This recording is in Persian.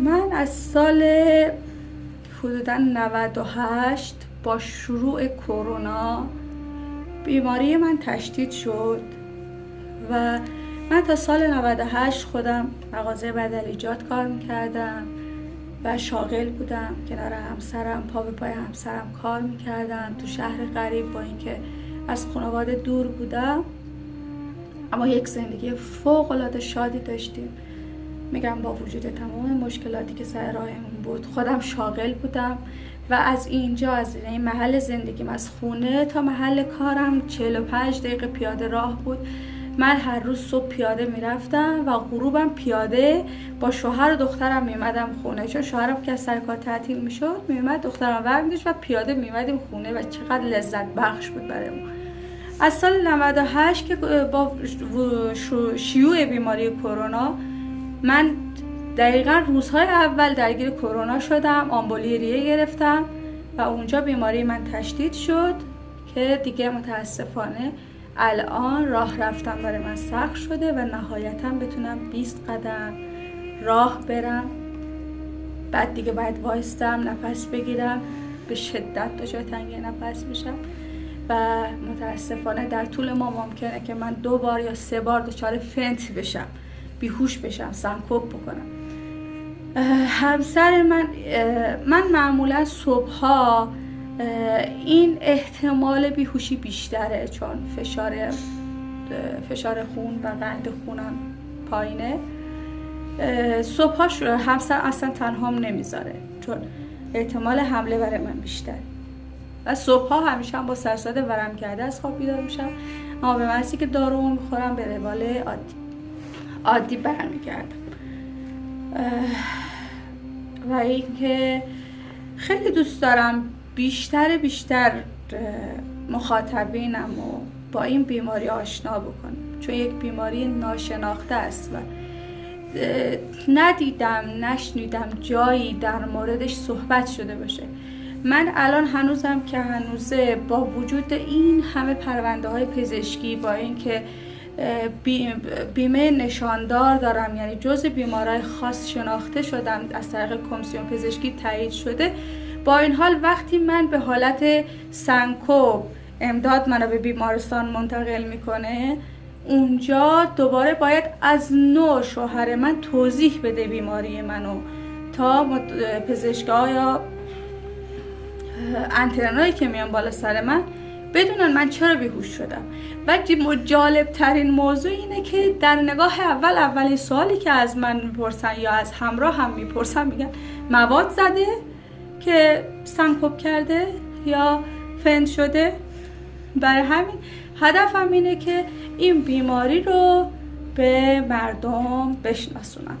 من از سال حدوداً 98 با شروع کرونا بیماری من تشدید شد و من تا سال 98 خودم مغازه بدلیجات کار میکردم و شاغل بودم کنار همسرم، پا به پای همسرم کار میکردم تو شهر غریب، با اینکه از خانواده دور بودم اما یک زندگی فوق العاده شادی داشتیم. میگم با وجود تمام مشکلاتی که سر راهمون بود خودم شاغل بودم و از اینجا، از این محل زندگیم، از خونه تا محل کارم 45 دقیقه پیاده راه بود. من هر روز صبح پیاده میرفتم و غروبم پیاده با شوهر و دخترم میمدم خونه، چون شوهرم که از سر کار تعطیل میشد میمد، دخترم برمی‌داشت و پیاده میمدیم خونه و چقدر لذت بخش بود برامون. از سال 98 که با شیوع بیماری کرونا من دقیقا روزهای اول درگیر کرونا شدم، آمبولی ریه گرفتم و اونجا بیماری من تشدید شد که دیگه متاسفانه الان راه رفتن برای من سخت شده و نهایتا بتونم 20 قدم راه برم. بعد دیگه باید وایستم، نفس بگیرم، به شدت دچار تنگی نفس میشم و متاسفانه در طول ما ممکنه که من 2 بار یا 3 بار دچار فنت بشم، بیهوش بشم، سنکوب بکنم. همسر من معمولا صبحها این احتمال بیهوشی بیشتره، چون فشار خون و قند خونم پایینه. صبحاش همسر اصلا تنهام نمیذاره چون احتمال حمله برای من بیشتره و صبحها همیشه هم با سرساده ورم کرده از خواب بیدار میشم، اما به محضی که دارومو میخورم به روال عادی برمیگردم. و اینکه خیلی دوست دارم بیشتر مخاطبینم و با این بیماری آشنا بکنم، چون یک بیماری ناشناخته است و نشنیدم جایی در موردش صحبت شده باشه. من الان هنوزم که هنوزه با وجود این همه پرونده های پزشکی، با اینکه بیمه نشاندار دارم، یعنی جزء بیمارای خاص شناخته شدم، از طریق کمیسیون پزشکی تایید شده، با این حال وقتی من به حالت سنکوب امداد منو به بیمارستان منتقل میکنه، اونجا دوباره باید از نوع شوهر من توضیح بده بیماری منو تا پزشکا یا انترنایی که میان بالا سر من بدونن من چرا بیهوش شدم. و جالب ترین موضوع اینه که در نگاه اولین سوالی که از من میپرسن یا از همراه هم میپرسن، میگن مواد زده که سنکوب کرده یا فند شده. برای همین هدفم اینه که این بیماری رو به مردم بشناسونم.